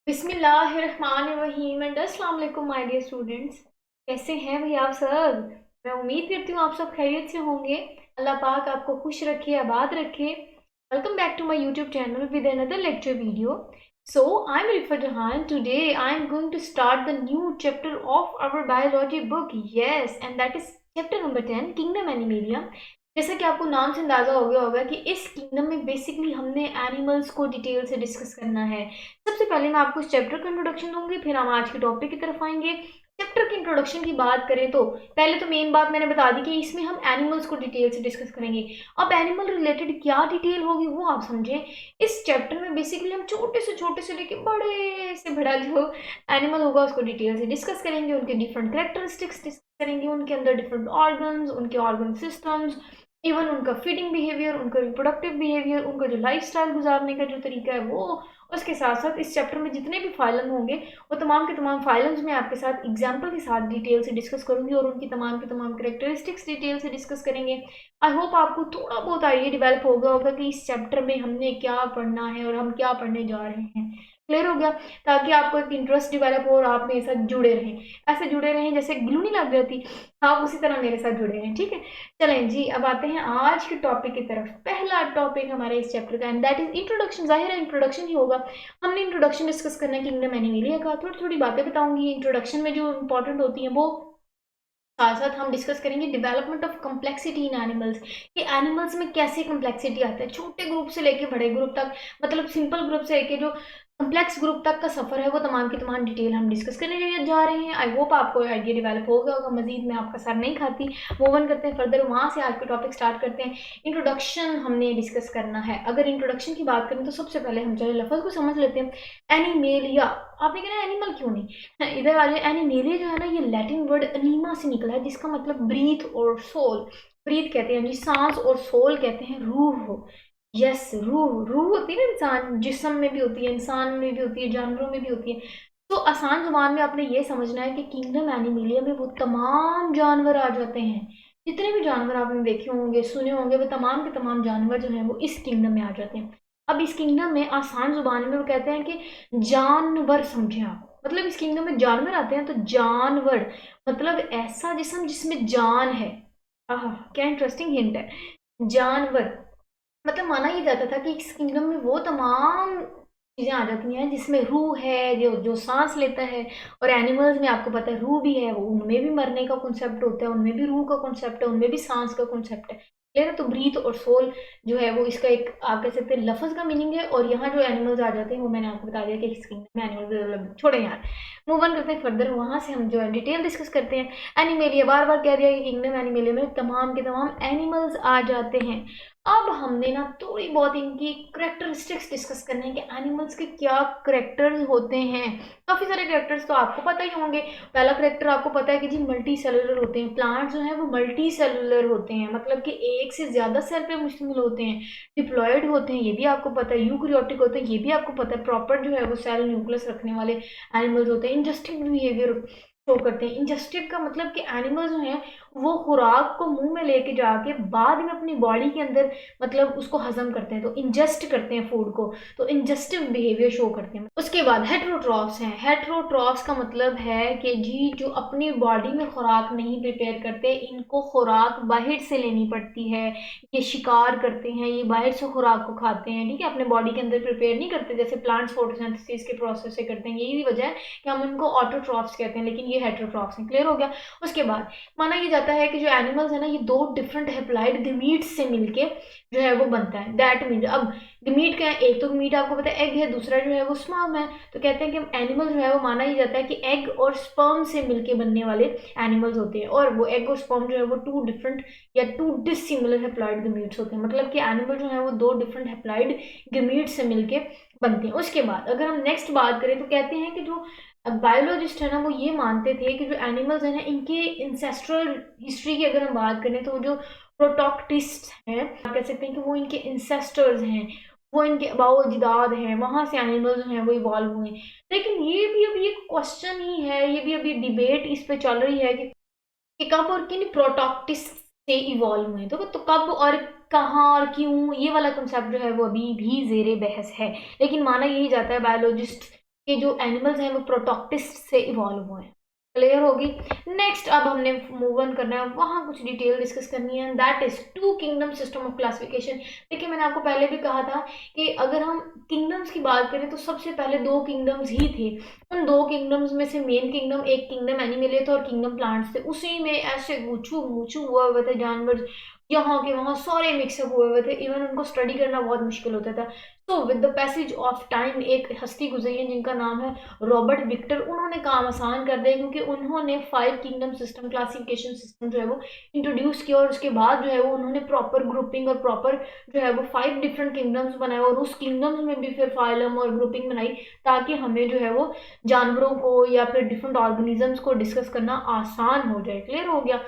बिस्मिल्लाहिर्रहमानिर्रहीम एंड अस्सलाम वालेकुम माय डियर स्टूडेंट्स। कैसे हैं भाई आप सब। मैं उम्मीद करती हूँ आप सब खैरियत से होंगे। अल्लाह पाक आपको खुश रखे, आबाद रखे। Welcome back to my YouTube channel with another lecture video. So I'm Rifa Jahan. Today I'm going to start the new chapter of our biology book. Yes, and that is chapter number 10, Kingdom Animalia. जैसा कि आपको नाम से अंदाजा हो गया होगा कि इस किंगडम में बेसिकली हमने एनिमल्स को डिटेल से डिस्कस करना है। सबसे पहले मैं आपको इस चैप्टर का इंट्रोडक्शन दूंगी, फिर हम आज के टॉपिक की तरफ आएंगे। चैप्टर की इंट्रोडक्शन की बात करें तो पहले तो मेन बात मैंने बता दी कि इसमें हम एनिमल्स को डिटेल से डिस्कस करेंगे। अब एनिमल रिलेटेड क्या डिटेल होगी वो आप समझें। इस चैप्टर में बेसिकली हम छोटे से लेके बड़े से बड़ा जो एनिमल होगा उसको डिटेल से डिस्कस करेंगे, उनके डिफरेंट करेक्टरिस्टिक्स डिस्कस करेंगे, उनके अंदर डिफरेंट ऑर्गन्स, उनके ऑर्गन सिस्टम्स, इवन उनका फीडिंग बिहेवियर, उनका रिप्रोडक्टिव बिहेवियर, उनका जो लाइफ स्टाइल गुजारने का जो तरीका है वो। उसके साथ साथ इस चैप्टर में जितने भी फाइलम होंगे वो तमाम के तमाम फाइलम्स में आपके साथ एग्जाम्पल के साथ डिटेल से डिस्कस करूंगी और उनकी तमाम के तमाम करेक्टरिस्टिक्स डिटेल से डिस्कस करेंगे। आई होप आपको थोड़ा बहुत आइडिया डेवलप हो गया होगा कि इस चैप्टर में हमने क्या पढ़ना है और हम क्या पढ़ने जा रहे हैं। क्लियर हो गया, ताकि आपको एक इंटरेस्ट डेवलप हो और आप मेरे साथ जुड़े रहें। ऐसे जुड़े रहें जैसे ग्लू नहीं लग जाती, आप उसी तरह मेरे साथ जुड़े रहें। ठीक है, चलें जी, अब आते हैं आज के टॉपिक की तरफ। पहला टॉपिक हमारे इस चैप्टर का एंड दैट इज इंट्रोडक्शन। जाहिर है इंट्रोडक्शन ही होगा। हमने इंट्रोडक्शन डिस्कस करना है किंगडम एनिमेलिया का। थोड़ी थोड़ी बातें बताऊंगी इंट्रोडक्शन में जो इंपॉर्टेंट होती हैं वो। साथ साथ हम डिस्कस करेंगे development of complexity in animals, कि एनिमल्स में कैसे कम्प्लेक्सिटी आता है, छोटे ग्रुप से लेके बड़े ग्रुप तक, मतलब सिंपल ग्रुप से लेके जो कम्प्लेक्स ग्रुप तक का सफर है वो तमाम की तमाम डिटेल हम डिस्कस करने जा रहे हैं। आई होप आपको आइडिया डेवलप हो गया होगा। मजीद मैं आपका सर नहीं खाती, मूव ऑन करते हैं फर्दर, वहां से आज के टॉपिक स्टार्ट करते हैं। इंट्रोडक्शन हमने डिस्कस करना है। अगर इंट्रोडक्शन की बात करें तो सबसे पहले हम चले लफ्ज को समझ लेते हैं। एनिमेलिया, आपने कहना एनिमल क्यों नहीं, इधर आ जाए। एनिमेलिया जो है ना, ये लैटिन वर्ड अनीमा से निकला है जिसका मतलब ब्रीथ और सोल। ब्रीथ कहते हैं जी सांस और सोल कहते हैं रूह हो। यस, रूह रूह होती है ना, इंसान जिस्म में भी होती है, इंसान में भी होती है, जानवरों में भी होती है। तो आसान जुबान में आपने ये समझना है कि किंगडम एनिमेलिया में वो तमाम जानवर आ जाते हैं। जितने भी जानवर आपने देखे होंगे सुने होंगे वो तमाम के तमाम जानवर जो हैं वो इस किंगडम में आ जाते हैं। अब इस किंगडम में आसान जुबान में वो कहते हैं कि जानवर, समझे आप, मतलब इस किंगडम में जानवर आते हैं तो जानवर मतलब ऐसा जिस्म जिसमें जान है। आह, क्या इंटरेस्टिंग हिंट है। जानवर मतलब माना ही जाता था कि इस किंगडम में वो तमाम चीजें आ जाती हैं जिसमें रूह है, जो जो सांस लेता है। और एनिमल्स में आपको पता है रूह भी है, वो उनमें भी मरने का कॉन्सेप्ट होता है, उनमें भी रूह का कॉन्सेप्ट है, उनमें भी सांस का कॉन्सेप्ट है। क्लियर है, तो ब्रीथ और सोल जो है वो इसका एक आप कह सकते हैं लफ्ज का मीनिंग है। और यहाँ जो एनिमल्स आ जाते हैं वो मैंने आपको बता दिया कि इस किंगडम में एनिमल्स, छोड़े यार, मूव ऑन करते हैं फर्दर, वहां से हम जो है डिटेल डिस्कस करते हैं। एनिमेलिया, बार बार कह दिया कि किंगडम एनिमेलिया में तमाम के तमाम एनिमल्स आ जाते हैं। अब हमने ना थोड़ी बहुत इनकी करेक्टरिस्टिक्स डिस्कस करने हैं कि एनिमल्स के क्या करेक्टर्स होते हैं। काफी सारे करेक्टर्स तो आपको पता ही होंगे। पहला करेक्टर आपको पता है कि जी मल्टी सेलुलर होते हैं। प्लांट जो है वो मल्टी सेलुलर होते हैं, मतलब कि एक से ज्यादा सेल पे मुश्तमिल होते हैं। डिप्लॉयड होते हैं, ये भी आपको पता है। यूकरियोटिक होते हैं, ये भी आपको पता है। प्रॉपर जो है वो सेल न्यूक्लियस रखने वाले एनिमल्स होते हैं। इंजस्टिव बिहेवियर शो करते हैं। इंजस्टिव का मतलब कि एनिमल जो है वो खुराक को मुंह में लेके जाके बाद में अपनी बॉडी के अंदर मतलब उसको हजम करते हैं, तो इंजेस्ट करते हैं फूड को, तो इंजेस्टिव बिहेवियर शो करते हैं। उसके बाद हेट्रोट्रॉफ्स हैं। हेट्रोट्रॉफ्स का मतलब है कि जी जो अपनी बॉडी में खुराक नहीं प्रिपेयर करते, इनको खुराक बाहर से लेनी पड़ती है। ये शिकार करते हैं, ये बाहर से खुराक को खाते हैं, ठीक है, अपने बॉडी के अंदर प्रिपेयर नहीं करते जैसे प्लांट्स फोटोसिंथेसिस के प्रोसेस से करते हैं। यही वजह है कि हम इनको ऑटोट्रॉफ्स कहते हैं, लेकिन ये हेट्रोट्रॉफ्स हैं। क्लियर हो गया। उसके बाद माना ये जाता है कि जो एनिमल्स है ना ये दो डिफरेंट हेप्लाइड गमीट्स से मिलके जो है वो बनता है। दैट मीन्स अब गमीट क्या है, एक तो गमीट आपको पता है एग है, दूसरा जो है वो स्पर्म है। तो कहते हैं कि एनिमल जो है वो माना ही जाता है कि एग और स्पर्म से मिलके बनने वाले एनिमल्स होते हैं। और वो एग और स्पर्म जो है वो टू डिफरेंट या टू डिसिमिलर हेप्लाइड गमीट्स होते हैं, मतलब कि एनिमल जो है वो दो डिफरेंट हेप्लाइड गमीट्स से मिलके बनते हैं। उसके बाद अगर हम नेक्स्ट बात करें तो कहते हैं कि जो बायोलॉजिस्ट है ना वो ये मानते थे कि जो एनिमल्स है ना इनके इंसेस्ट्रल हिस्ट्री की अगर हम बात करें तो वो जो प्रोटोक्टिस्ट हैं, आप कह सकते हैं कि वो इनके इंसेस्टर्स हैं, वो इनके अबाओ अजदाद हैं, वहां से एनिमल्स जो हैं वो इवॉल्व हुए। लेकिन ये भी अभी एक क्वेश्चन ही है, ये भी अभी डिबेट इस पे चल रही है कि कब और किन प्रोटोक्टिस्ट से इवॉल्व हुए। तो कब और कहाँ और क्यों, ये वाला कंसेप्ट जो है वो अभी भी जेरे बहस है। लेकिन माना यही जाता है बायोलॉजिस्ट ये जो एनिमल्स हैं वो प्रोटोक्टिस्ट से इवॉल्व हुए हैं। क्लियर होगी। नेक्स्ट अब हमने मूव ऑन करना है, वहाँ कुछ डिटेल डिस्कस करनी है, that is two kingdom system of classification. देखिए मैंने आपको पहले भी कहा था कि अगर हम किंगडम्स की बात करें तो सबसे पहले दो किंगडम्स ही थे। उन दो किंगडम्स में से मेन किंगडम, एक किंगडम एनिमल था और किंगडम प्लांट्स थे। उसी में ऐसे गुच्छू मुच्छू हुए थे जानवर, यहाँ के वहाँ सारे मिक्सअप हुए थे, इवन उनको स्टडी करना बहुत मुश्किल होता था। तो with the passage of time एक हस्ती गुजरी है जिनका नाम है रॉबर्ट विक्टर। उन्होंने काम आसान कर दिया क्योंकि उन्होंने 5 किंगडम सिस्टम क्लासिफिकेशन सिस्टम जो है वो इंट्रोड्यूस किया, और उसके बाद जो है वो उन्होंने प्रॉपर ग्रुपिंग और प्रॉपर जो है वो 5 डिफरेंट किंगडम्स बनाए, और उस किंगडम्स में भी फिर फाइलम और ग्रुपिंग बनाई ताकि हमें जो है वो जानवरों को या फिर डिफरेंट ऑर्गेनिजम्स को डिस्कस करना आसान हो जाए। क्लियर हो गया।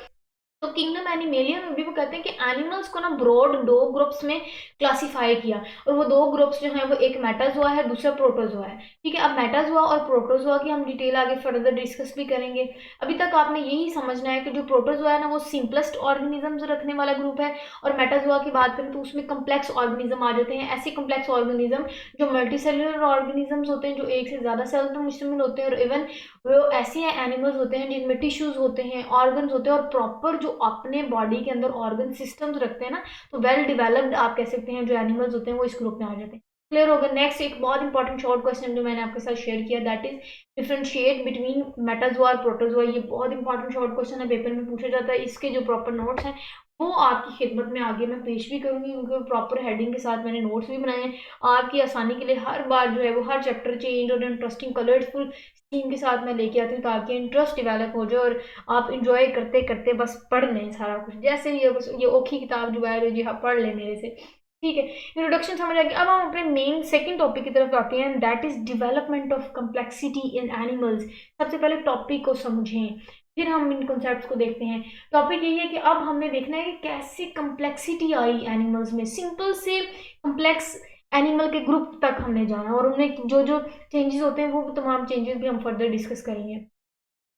तो किंगडम एनिमेलिया में भी वो कहते हैं कि एनिमल्स को ना ब्रॉड दो ग्रुप्स में क्लासिफाई किया, और वो दो ग्रुप्स जो हैं वो एक मेटाजोआ है, दूसरा प्रोटोजोआ है। ठीक है, अब मेटाजोआ और प्रोटोजोआ की हम डिटेल आगे फर्दर डिस्कस भी करेंगे। अभी तक आपने यही समझना है कि जो प्रोटोजोआ है ना वो सिंपलेस्ट ऑर्गेनिजम्स रखने वाला ग्रुप है, और मेटाजोआ की बात करें तो उसमें कम्प्लेक्स ऑर्गेनिज्म आ जाते हैं, ऐसे कम्प्लेक्स ऑर्गेनिज्म जो मल्टीसेलुलर ऑर्गेनिजम्स होते हैं, जो एक से ज्यादा सेल्स में मुश्तमिल होते हैं, और इवन वो ऐसे एनिमल्स होते हैं जिनमें टिश्यूज होते हैं, ऑर्गन्स होते हैं, और प्रॉपर जो अपने बॉडी के अंदर ऑर्गन सिस्टम्स रखते हैं ना, तो वेल डेवलप्ड आप कह सकते हैं जो एनिमल्स होते हैं वो इस ग्रुप में आ जाते हैं। क्लियर होगा। नेक्स्ट एक बहुत इंपॉर्टेंट शॉर्ट क्वेश्चन जो मैंने आपके साथ शेयर किया, that is differentiate between Metazoa और प्रोटोजोआ। ये बहुत इंपॉर्टेंट शॉर्ट क्वेश्चन है, पेपर में पूछा जाता है। इसके जो प्रॉपर नोट्स हैं वो आपकी खिदमत में आगे मैं पेश भी करूंगी, क्योंकि प्रॉपर हेडिंग के साथ मैंने नोट्स भी बनाए हैं आपकी आसानी के लिए। हर बार जो है वो हर चैप्टर चेंज और इंटरेस्टिंग कलरफुल थीम के साथ मैं लेके आती हूँ ताकि इंटरेस्ट डेवलप हो जाए और आप इंजॉय करते करते बस पढ़ लें सारा कुछ, जैसे ये बस ये ओखी किताब जो है जी हाँ पढ़ लें मेरे से। ठीक है, इंट्रोडक्शन समझ आ गया। अब हम अपने मेन सेकंड टॉपिक की तरफ आते हैं, that is development of complexity in animals. सबसे पहले टॉपिक को समझें, फिर हम इन कॉन्सेप्ट्स को देखते हैं। टॉपिक यही है कि अब हमने देखना है कि कैसे कम्प्लेक्सिटी आई एनिमल्स में, सिंपल से कम्प्लेक्स एनिमल के ग्रुप तक हमने जाना, और उनमें जो जो चेंजेस होते हैं वो तमाम चेंजेस भी हम फर्दर डिस्कस करेंगे।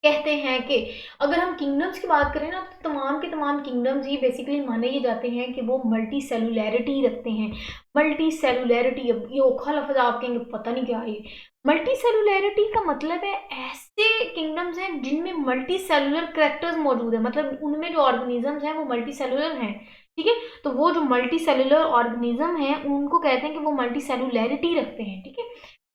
कहते हैं कि अगर हम किंगडम्स की बात करें ना तो तमाम के तमाम किंगडम्स ही बेसिकली माने ये जाते हैं कि वो मल्टी सेलुलैरिटी रखते हैं। मल्टी सेलुलैरिटी, अब ये औखा लफ्ज आप कहेंगे पता नहीं क्या है। मल्टी सेलुलैरिटी का मतलब है ऐसे किंगडम्स हैं जिनमें मल्टी सेलुलर करेक्टर्स मौजूद है, मतलब उनमें जो ऑर्गेनिजम्स हैं वो मल्टी सेलुलर हैं। ठीक है, तो वो जो मल्टी सेलुलर ऑर्गेनिज्म है उनको कहते हैं कि वो मल्टी सेलुलैरिटी रखते हैं। ठीक है,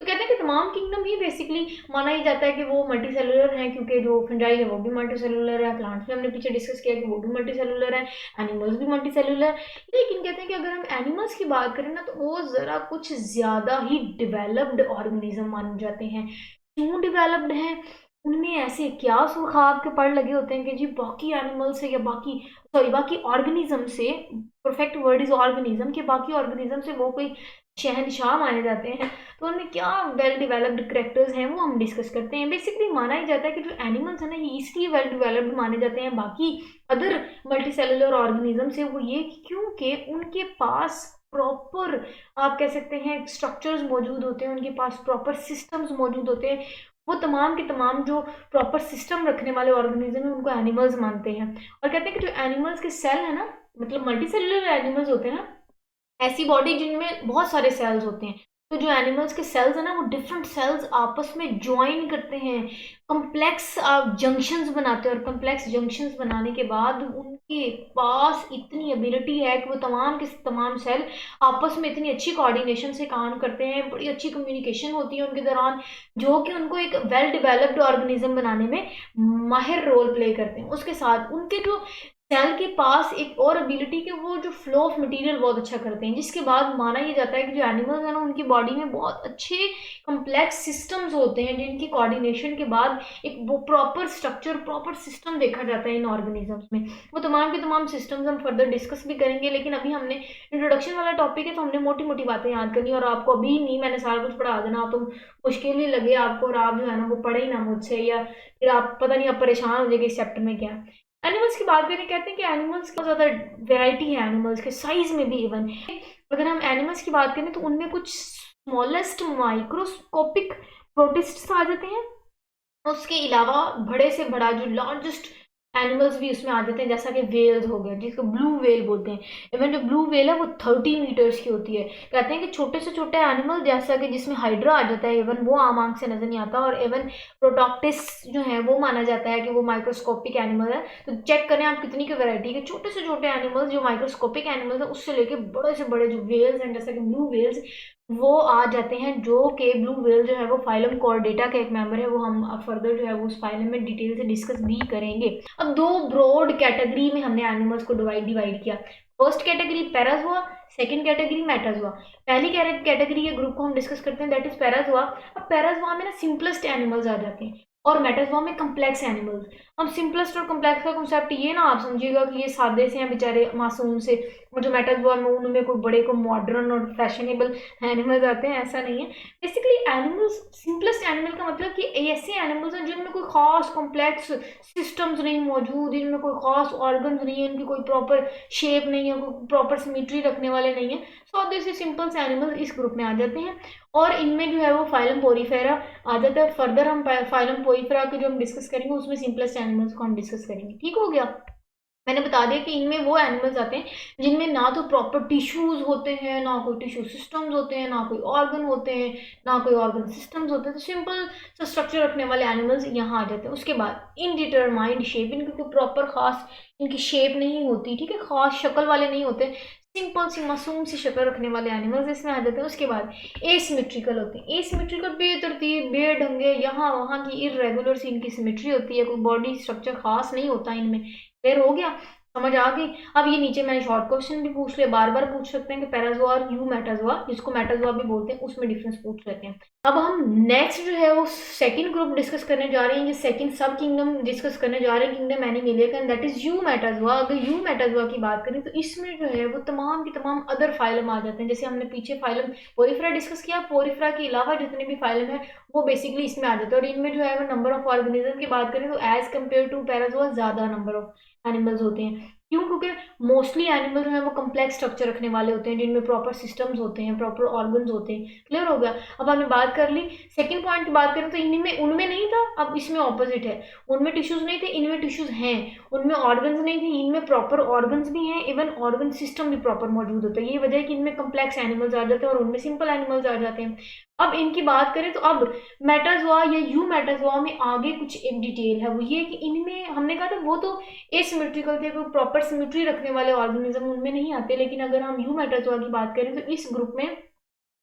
तो कहते हैं कि तमाम किंगडम ही बेसिकली माना ही जाता है कि वो मल्टी सेलुलर है, क्योंकि जो फंजाई है वो भी मल्टी सेलुलर है, प्लांट्स में हमने पीछे डिस्कस किया कि वो भी मल्टी सेलुलर है, एनिमल्स भी मल्टी सेलुलर। लेकिन कहते हैं कि अगर हम एनिमल्स की बात करें ना तो वो ज़रा कुछ ज़्यादा ही डिवेलप्ड ऑर्गेनिज्म माने जाते हैं। क्यों डिवेलप्ड हैं, उनमें ऐसे क्या सुखाव के पड़ लगे होते हैं कि जी बाकी एनिमल से या बाकी सॉरी बाकी ऑर्गेनिज्म से, परफेक्ट वर्ड इज ऑर्गेनिज्म, के बाकी ऑर्गेनिज्म से वो कोई शहनशाह माने जाते हैं। तो उनमें क्या वेल डेवलप्ड करेक्टर्स हैं वो हम डिस्कस करते हैं। बेसिकली माना ही जाता है कि जो एनिमल्स है ना ये इसलिए वेल डेवलप्ड माने जाते हैं बाकी अदर मल्टी सेलुलर ऑर्गेनिज्म से, वो ये क्योंकि उनके पास प्रॉपर आप कह सकते हैं स्ट्रक्चर्स मौजूद होते हैं, उनके पास प्रॉपर सिस्टम्स मौजूद होते हैं। वो तमाम के तमाम जो प्रॉपर सिस्टम रखने वाले ऑर्गेनिज्म है उनको एनिमल्स मानते हैं, और कहते हैं कि जो एनिमल्स के सेल है ना, मतलब मल्टी सेलुलर एनिमल्स होते हैं ना, ऐसी बॉडी जिनमें बहुत सारे सेल्स होते हैं। तो जो एनिमल्स के सेल्स है ना वो डिफरेंट सेल्स आपस में ज्वाइन करते हैं, कम्प्लेक्स जंक्शंस बनाते हैं, और कम्प्लेक्स जंक्शंस बनाने के बाद उनके पास इतनी एबिलिटी है कि वो तमाम के तमाम सेल आपस में इतनी अच्छी कोऑर्डिनेशन से काम करते हैं, बड़ी अच्छी कम्युनिकेशन होती है उनके दौरान, जो कि उनको एक वेल डेवलप्ड ऑर्गेनिज्म बनाने में माहिर रोल प्ले करते हैं। उसके साथ उनके जो सेल के पास एक और एबिलिटी कि वो जो फ्लो ऑफ मटेरियल बहुत अच्छा करते हैं, जिसके बाद माना ये जाता है कि जो एनिमल्स हैं ना उनकी बॉडी में बहुत अच्छे कम्प्लेक्स सिस्टम्स होते हैं, जिनकी कोऑर्डिनेशन के बाद एक वो प्रॉपर स्ट्रक्चर प्रॉपर सिस्टम देखा जाता है इन ऑर्गेनिजम्स में। वो तमाम के तमाम सिस्टम्स हम फर्दर डिस्कस भी करेंगे, लेकिन अभी हमने इंट्रोडक्शन वाला टॉपिक है तो हमने मोटी मोटी बातें याद करनी, और आपको अभी नहीं मैंने सारा कुछ पढ़ा देना, तो मुश्किल ही लगे आपको और आप जो है ना वो पढ़े ही ना मुझसे, या फिर आप पता नहीं आप परेशान हो जाएंगे इस चैप्टर में क्या है। एनिमल्स की बात करें, कहते हैं कि एनिमल्स की बहुत ज़्यादा वैरायटी है, एनिमल्स के साइज में भी इवन। अगर हम एनिमल्स की बात करें तो उनमें कुछ स्मॉलेस्ट माइक्रोस्कोपिक प्रोटिस्ट्स आ जाते हैं, उसके अलावा बड़े से बड़ा जो लार्जेस्ट एनिमल्स भी उसमें आ जाते हैं, जैसा कि वेल्स हो गया जिसको ब्लू वेल बोलते हैं। इवन जो ब्लू वेल है वो 30 मीटर्स की होती है। कहते हैं कि छोटे से छोटे एनिमल जैसा कि जिसमें हाइड्रा आ जाता है, इवन वो आम आंख से नजर नहीं आता। और इवन प्रोटॉक्टिस जो है वो माना जाता है कि वो माइक्रोस्कोपिक एनिमल है। तो चेक करें आप कितनी की वैरायटी के छोटे से छोटे एनिमल्स जो माइक्रोस्कोपिक एनिमल्स है उससे लेके बड़े से बड़े जो वेल्स हैं जैसे कि ब्लू वेल्स वो आ जाते हैं। जो कि ब्लू व्हेल जो है वो फाइलम कॉर्डेटा का एक मेंबर है। वो हम अब फर्दर जो है वो उस फाइलम में डिटेल से डिस्कस भी करेंगे। अब दो ब्रॉड कैटेगरी में हमने एनिमल्स को डिवाइड किया। First category Parazoa, second category Metazoa. पहली कैटेगरी या ग्रुप को हम डिस्कस करते हैं, दैट इज पैराजोआ। अब पैराजोआ में ना सिंपलेस्ट एनिमल्स आ जाते हैं और मेटाजोआ में कम्प्लेक्स एनिमल्स। अब सिंपलेस्ट और कम्प्लेक्स का कॉन्सेप्ट ये ना आप समझिएगा कि ये सादे से हैं बेचारे मासूम से, और जो मेटाजोआ में उनमें कोई बड़े को मॉडर्न और फैशनेबल एनिमल्स आते हैं, ऐसा नहीं है। बेसिकली एनिमल्स, सिंपलेस्ट एनिमल का मतलब कि ऐसे एनिमल्स हैं जिनमें कोई खास कॉम्प्लेक्स सिस्टम्स नहीं मौजूद, इनमें कोई खास ऑर्गन्स नहीं है, इनकी कोई प्रॉपर शेप नहीं है, कोई प्रॉपर सिमेट्री रखने वाले नहीं है। सो से सिंपल से एनिमल्स इस ग्रुप में आ जाते हैं। और इनमें जो है वो फाइलम पोरीफेरा आ जाता है। फर्दर हम फाइलम पोरीफेरा के जो हम डिस्कस करेंगे उसमें सिंपलेस्ट एनिमल्स को हम डिस्कस करेंगे। ठीक हो गया। मैंने बता दिया कि इनमें वो एनिमल्स आते हैं जिनमें ना तो प्रॉपर टिश्यूज होते हैं, ना कोई टिश्यू सिस्टम्स होते हैं, ना कोई ऑर्गन होते हैं, ना कोई ऑर्गन सिस्टम्स होते हैं। तो सिंपल सा स्ट्रक्चर रखने वाले एनिमल्स यहाँ आ जाते हैं। उसके बाद इनडिटरमाइंड शेप, इनकी कोई प्रॉपर खास इनकी शेप नहीं होती, ठीक है, खास शक्ल वाले नहीं होते, सिंपल सी मासूम सी शक्ल रखने वाले एनिमल्स इसमें आ जाते हैं। उसके बाद एसिमेट्रिकल होते हैं। एसिमेट्रिकल बेतरतीब बेढंगे यहाँ वहाँ की इरेगुलर सी इनकी सिमेट्री होती है, कोई बॉडी स्ट्रक्चर खास नहीं होता इनमें। क्लियर हो गया, समझ आ गई। अब ये नीचे मैंने शॉर्ट क्वेश्चन भी पूछ लिया, बार बार पूछ सकते हैं कि पैराजोआ और यू मेटाजोआ, जिसको मेटाजोआ भी बोलते हैं, उसमें डिफरेंस पूछ लेते हैं। अब हम नेक्स्ट जो है वो सेकंड ग्रुप डिस्कस करने जा रहे हैं, ये सेकंड सब किंगडम डिस्कस करने जा रहे हैं, किंगडम एनिमेलिया का, दैट इज यू मेटाजोआ। अगर यू मेटाजोआ की बात करें तो इसमें जो है वो तमाम की तमाम अदर फाइलम आ जाते हैं। जैसे हमने पीछे फाइलम पोरीफेरा डिस्कस किया, पोरीफेरा के अलावा जितने भी फाइलम है वो बेसिकली इसमें आ जाते हैं। और इनमें जो है वो नंबर ऑफ ऑर्गेनिज्म की बात करें तो एज कम्पेयर टू पैराजोआ ज्यादा नंबर ऑफ एनिमल्स होते हैं। क्यों? क्योंकि मोस्टली एनिमल जो है वो कम्प्लेक्स स्ट्रक्चर रखने वाले होते हैं, जिनमें प्रॉपर सिस्टम्स होते हैं, प्रॉपर ऑर्गन्स होते हैं। क्लियर हो गया। अब हमने बात कर ली सेकंड पॉइंट की बात करें तो इनमें उनमें नहीं था, अब इसमें ऑपोजिट है। उनमें टिश्यूज नहीं थे, इनमें टिश्यूज हैं। उनमें ऑर्गन्स नहीं थे, इनमें प्रॉपर ऑर्गन्स भी हैं, इवन ऑर्गन सिस्टम भी प्रॉपर मौजूद होता है। ये वजह है कि इनमें कम्प्लेक्स एनिमल्स आ जाते हैं और उनमें सिंपल एनिमल्स आ जाते हैं। अब इनकी बात करें तो अब मेटाजोआ या यू मेटाजोआ में आगे कुछ एक डिटेल है, वो ये कि इनमें हमने कहा था वो तो एसिमेट्रिकल थे, कोई प्रॉपर सिमेट्री रखने वाले ऑर्गेनिज्म उनमें नहीं आते। लेकिन अगर हम यू मेटाजोआ की बात करें तो इस ग्रुप में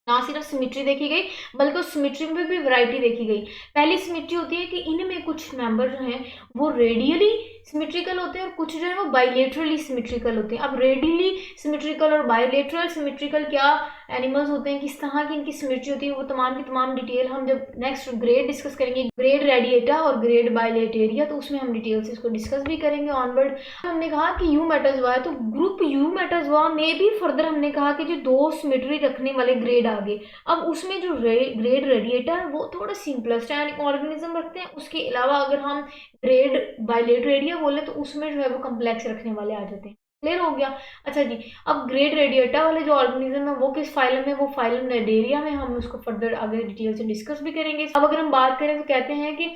ना सिर्फ सिमेट्री देखी गई बल्कि उस सिमेट्री में भी वैरायटी देखी गई। पहली सिमेट्री होती है कि इनमें कुछ मेंबर जो हैं वो रेडियली सिमेट्रिकल होते हैं और कुछ जो है वो बाइलेटरली सिमेट्रिकल होते हैं। अब रेडियली सिमेट्रिकल और बाइलेटरल सिमेट्रिकल क्या एनिमल्स होते हैं, किस तरह की इनकी सिमेट्री होती है, वो तमाम की तमाम डिटेल हम जब नेक्स्ट ग्रेड डिस्कस करेंगे, ग्रेड रेडिएटा और ग्रेड बाइलेटेरिया, तो उसमें हम डिटेल से इसको डिस्कस भी करेंगे ऑनवर्ड। हमने कहा कि यू मेटाजोआ है तो ग्रुप यू मेटाजोआ में भी फर्दर हमने कहा कि जो दो सिमेट्री रखने वाले ग्रेड आगे, अब उसमें जो ग्रेड रेडिएटा है वो थोड़ा सिंपलेस्ट ऑर्गेनिज्म रखते हैं। उसके अलावा अगर हम ग्रेड बाइलेटेरिया बोले तो उसमें जो है वो कम्प्लेक्स रखने वाले आ जाते हैं। क्लियर हो गया। अच्छा जी, अब ग्रेड रेडिएटा वाले जो ऑर्गेनिज्म है वो किस फाइलम में, वो फाइलम नेडेरिया में, हम उसको फर्दर आगे डिटेल से डिस्कस भी करेंगे। अब अगर हम बात करें तो कहते हैं कि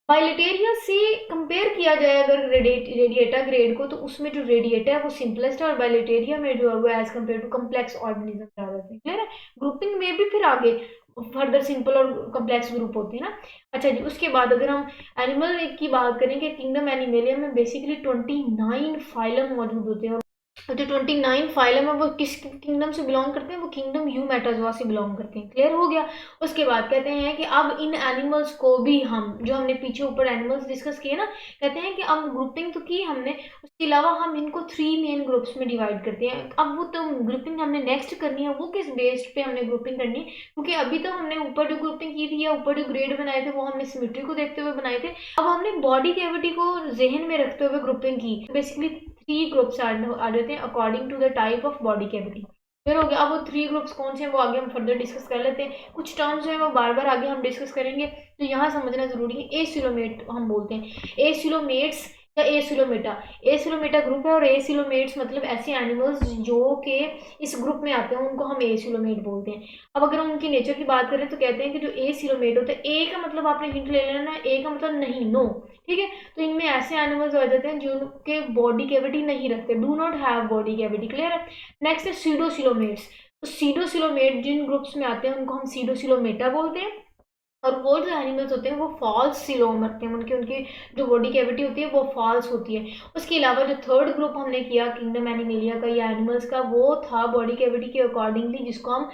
बाइलेटेरिया से कंपेयर किया जाए अगर रेडिएटा ग्रेड को, तो उसमें जो रेडिएटा है वो सिंपलेस्ट है और बाइलेटेरिया में जो है वो as compared to complex organism आ जाते हैं। क्लियर है। ग्रुपिंग में भी फिर आगे फर्दर सिंपल और कम्प्लेक्स ग्रुप होते हैं ना। अच्छा जी, उसके बाद अगर हम एनिमल की बात करें कि किंगडम एनिमेलिया में बेसिकली 29 फाइलम मौजूद होते हैं। और जो 29 फाइलम है वो किस किंगडम से बिलोंग करते हैं, वो किंगडम यू मेटाजोआ से बिलोंग करते हैं। क्लियर हो गया। उसके बाद कहते हैं कि अब इन एनिमल्स को भी हम, जो हमने पीछे ऊपर एनिमल्स डिस्कस किए ना, कहते हैं कि अब ग्रुपिंग तो की हमने, उसके अलावा हम इनको 3 मेन ग्रुप्स में डिवाइड करते हैं। अब वो तो ग्रुपिंग हमने नेक्स्ट करनी है, वो किस बेस्ड पे हमने ग्रुपिंग करनी है, क्योंकि अभी तो हमने ऊपर जो ग्रुपिंग की थी या ऊपर जो ग्रेड बनाए थे वो हमने सिमेट्री को देखते हुए बनाए थे। अब हमने बॉडी कैविटी को जहन में रखते हुए ग्रुपिंग की। बेसिकली 3 ग्रुप्स आ जाते हैं according to the type of body cavity. फिर हो गया। अब वो 3 ग्रुप्स कौन से हैं वो आगे हम फर्दर डिस्कस कर लेते हैं। कुछ टर्म्स हैं वो बार बार आगे हम डिस्कस करेंगे, तो यहाँ समझना जरूरी है। एसिलोमेट हम बोलते हैं, एसिलोमेट्स या एसिलोमेटा। एसिलोमेटा ग्रुप है और एसिलोमेट्स मतलब ऐसे एनिमल्स जो कि इस ग्रुप में आते हैं उनको हम एसिलोमेट बोलते हैं। अब अगर हम उनकी नेचर की बात करें तो कहते हैं कि जो एसिलोमेट होते हैं, ए का मतलब आपने हिंट ले लेना है, ए का मतलब नहीं, नो, ठीक है। तो इनमें ऐसे एनिमल्स आ जाते हैं जिनके बॉडी कैविटी नहीं रखते, do not have body cavity, clear है। नेक्स्ट है सीडोसिलोमेट्स। तो सीडोसिलोमेट जिन ग्रुप्स में आते हैं उनको हम सीडोसिलोमेटा बोलते हैं। और वो जो एनिमल्स होते हैं वो फॉल्स सिलोम रखते हैं, उनकी उनकी जो बॉडी कैविटी होती है वो फॉल्स होती है। उसके अलावा जो थर्ड ग्रुप हमने किया किंगडम एनिमेलिया का या एनिमल्स का, वो था बॉडी कैविटी के अकॉर्डिंगली जिसको हम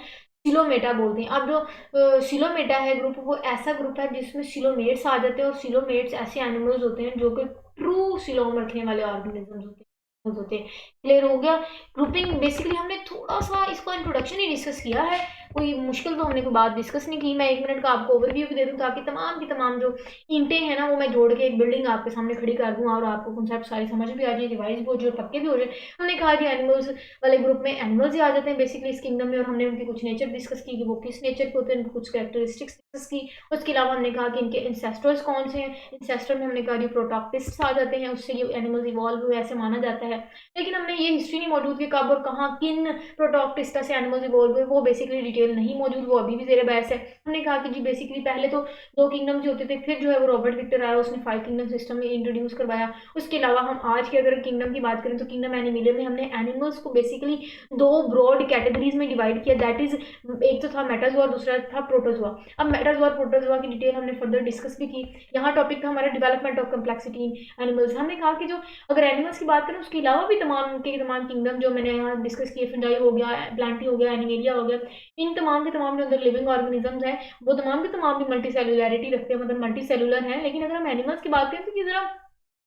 सिलोमेटा बोलते हैं। अब जो सिलोमेटा है ग्रुप, वो ऐसा ग्रुप है जिसमें सिलोमेट्स आ जाते हैं, और सिलोमेट्स ऐसे एनिमल्स होते हैं जो कि ट्रू सिलोम रखने वाले ऑर्गेनिजम्स होते हैं। क्लियर हो गया। ग्रुपिंग बेसिकली हमने थोड़ा सा इसका इंट्रोडक्शन ही डिस्कस किया है, कोई मुश्किल तो हमने कोई बात डिस्कस नहीं की। मैं 1 मिनट का आपको ओवरव्यू भी दे दूँ ताकि तमाम की तमाम जो ईंटें हैं ना वो मैं जोड़ के एक बिल्डिंग आपके सामने खड़ी कर दूँ और आपको कॉन्सेप्ट सारी समझ भी आ जाए, रिवाइज भी हो जाए, पक्के भी हो जाए। हमने कहा कि एनिमल्स वाले ग्रुप में एनिमल्स ही आ जाते हैं बेसिकली इस किंगडम में, और हमने उनकी कुछ नेचर डिस्कस की कि वो किस नेचर के होते हैं, उनकी कुछ कैरेक्टरिस्टिक्स डिस्कस की। उसके अलावा हमने कहा कि इनके इंसेस्टर्स कौन से हैं। इंसेस्टर में हमने कहा कि प्रोटॉक्टिस्ट्स आ जाते हैं, उससे ये एनिमल्स इवॉल्व हुए ऐसे माना जाता है। लेकिन हमने ये हिस्ट्री नहीं मौजूद कि कब और कहाँ किन प्रोटॉक्टिस्टा से एनिमल्स इवॉल्व हुए, वो बेसिकली डिटेल नहीं मौजूद, वो अभी भी जेर बहस है। हमने कहा कि जी बेसिकली पहले तो 2 किंगडम्स होते थे, फिर जो है वो रॉबर्ट विक्टर आया, उसने 5 किंगडम सिस्टम में इंट्रोड्यूस करवाया। उसके अलावा हम आज के अगर किंगडम की बात करें तो किंगडम एनिमिलिया में हमने एनिमल्स को बेसिकली 2 ब्रॉड कैटेगरीज में डिवाइड किया, दैट इज एक तो था मेटाजोआ, दूसरा था प्रोटोजोआ। अब मेटाजोआ और प्रोटोजोआ की डिटेल हमने फर्दर डिस्कस भी की। यहाँ टॉपिक था हमारा development of complexity in animals. हमने कहा कि जो अगर एनिमल्स की बात करें उसके अलावा भी तमाम के तमाम किंगडम जो मैंने यहाँ डिस्कस किए, फंजाई हो गया, प्लांटी हो गया, एनिमेलिया हो गया, इन तमाम के तमाम जो अंदर लिविंग ऑर्गेनिजम्स हैं वो तमाम के तमाम भी मल्टी सेलुलरिटी रखते हैं, मतलब मल्टी सेलुलर हैं। लेकिन अगर हम एनिमल्स की बात करें तो ये जरा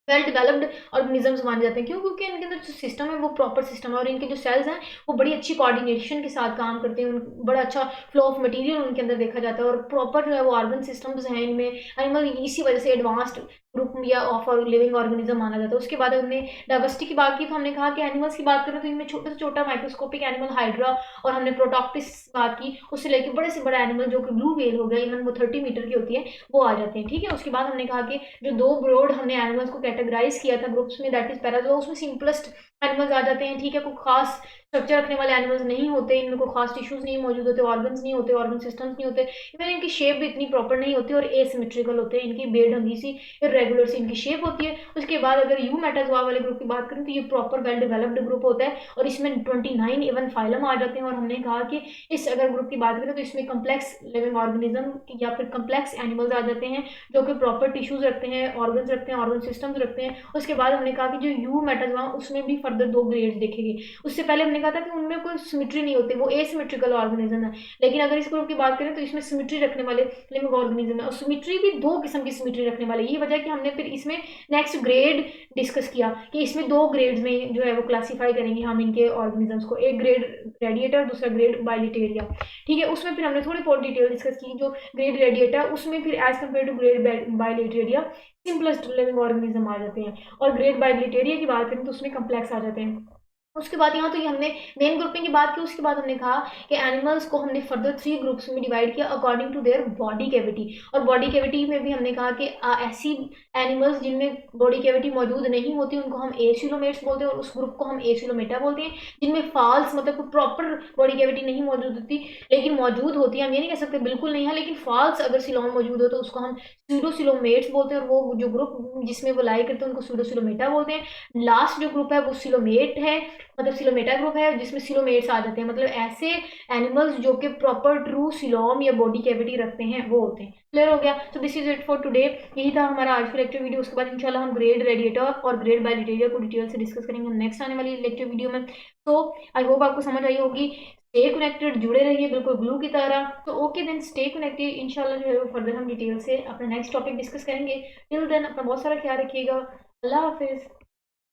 वेल डेवलप्ड ऑर्गेनिजम्स माने जाते हैं। क्यों? क्योंकि इनके अंदर जो सिस्टम है वो प्रॉपर सिस्टम है, और इनके जो सेल्स हैं वो बड़ी अच्छी कोऑर्डिनेशन के साथ काम करते हैं, बड़ा अच्छा फ्लो ऑफ मटेरियल उनके अंदर देखा जाता है, और प्रॉपर जो है वो ऑर्गन सिस्टम्स हैं इनमें। एनिमल इसी वजह से एडवांस्ड ग्रुप या ऑफ लिविंग ऑर्गेनिज्म माना जाता है। उसके बाद हमने डाइवर्सिटी की बात की, तो हमने कहा कि एनिमल्स की बात करें तो इनमें छोटे से छोटा माइक्रोस्कोपिक एनिमल हाइड्रा, और हमने प्रोटॉक्टिस बात की, उससे लेकर बड़े से बड़ा एनिमल जो कि ब्लू व्हेल हो गया, इवन वो 30 मीटर की होती है, वो आ जाते हैं। ठीक है। उसके बाद हमने कहा कि जो 2 ब्रॉड हमने एनिमल्स को कैटेगराइज किया था ग्रुप्स में, दैट इज पैराजोआ, उसमें सिंपलेस्ट एनिमल्स आ जाते हैं। ठीक है। कोई खास स्ट्रक्चर रखने वाले एनिमल्स नहीं होते, इनमें कोई खास टिश्यूज नहीं मौजूद होते, ऑर्गन्स नहीं होते, ऑर्गन सिस्टम्स नहीं होते, इवन इनकी शेप भी इतनी प्रॉपर नहीं होती और एसिमेट्रिकल होते हैं, इनकी बेढंगी सी इरेगुलर सी इनकी शेप होती है। उसके बाद अगर यू मेटाजोआ वाले ग्रुप की बात करें तो ये प्रॉपर वेल डेवलप्ड ग्रुप होता है, और इसमें 29 इवन फाइलम आ जाते हैं। और हमने कहा कि इस अगर ग्रुप की बात करें तो इसमें कम्प्लेक्स लिविंग ऑर्गेनिज्म या फिर कम्प्लेक्स एनिमल्स आ जाते हैं जो कि प्रॉपर टिश्यूज रखते हैं, ऑर्गन्स रखते हैं, ऑर्गन सिस्टम्स रखते हैं। उसके बाद हमने कहा कि जो यू मेटाजोआ उसमें भी फर्दर 2 ग्रेड्स देखेंगे। उससे पहले हमने कहा था कि उनमें कोई सिमेट्री नहीं होती, वो एसिमेट्रिकल ऑर्गेनिज्म है। लेकिन अगर इस ग्रुप की बात करें तो इसमें सिमेट्री रखने वाले लिविंग ऑर्गेनिज्म है, और सिमेट्री भी 2 किस्म की सिमेट्री रखने वाले। ये वजह कि हमने फिर इसमें नेक्स्ट ग्रेड डिस्कस किया कि इसमें 2 ग्रेड्स में जो है वो क्लासीफाई करेंगे हम इनके ऑर्गेनिजम्स को, एक ग्रेड रेडिएटर, दूसरा ग्रेड बाइलिटेरिया। ठीक है। उसमें फिर हमने थोड़ी बहुत डिटेल डिस्कस की। जो ग्रेड रेडिएटर उसमें फिर as compared to grade bilateria simplest living organism आ जाते हैं, और ग्रेड बाइलिटेरिया की बात करें तो उसमें कम्प्लेक्स आ जाते हैं। उसके बाद यहाँ तो ये हमने मेन ग्रुपिंग की बात की। उसके बाद हमने कहा कि एनिमल्स को हमने फर्दर 3 ग्रुप्स में डिवाइड किया according to their body cavity. और बॉडी कैविटी में भी हमने कहा कि ऐसी एनिमल्स जिनमें बॉडी कैविटी मौजूद नहीं होती उनको हम एसिलोमेट्स बोलते हैं, और उस ग्रुप को हम एसिलोमेटा बोलते हैं। जिनमें फॉल्स मतलब प्रॉपर बॉडी कैविटी नहीं मौजूद होती, लेकिन मौजूद होती है, हम ये नहीं कह सकते बिल्कुल नहीं है, लेकिन फॉल्स अगर सिलोम मौजूद हो तो उसको हम सीडोसिलोमेट्स बोलते हैं, और वो जो ग्रुप जिसमें वो लाई करते हैं उनको सीडोसिलोमेटा बोलते हैं। लास्ट जो ग्रुप है वो सिलोमेट है, मतलब सिलोमेटा ग्रुप है जिसमें सिलोमेट्स आ जाते हैं, मतलब ऐसे एनिमल्स जो कि प्रॉपर ट्रू सिलोम या बॉडी कैविटी रखते हैं वो होते हैं। क्लियर हो गया। तो this is it for today. यही था हमारा आज का लेक्चर वीडियो। उसके बाद इंशाल्लाह हम ग्रेड रेडिएटर और ग्रेड बाइलिटेरिया को डिटेल से डिस्कस करेंगे नेक्स्ट आने वाली लेक्चर वीडियो में। तो आई होप आपको समझ आई होगी। स्टे कनेक्टेड, जुड़े रहिए बिल्कुल ग्लू की तरह। तो ओके देन, स्टे कनेक्टेड। इंशाल्लाह जो है वो फर्दर हम डिटेल से अपना नेक्स्ट टॉपिक डिस्कस करेंगे। टिल देन अपना बहुत सारा ख्याल रखिएगा। अल्लाह हाफिज़।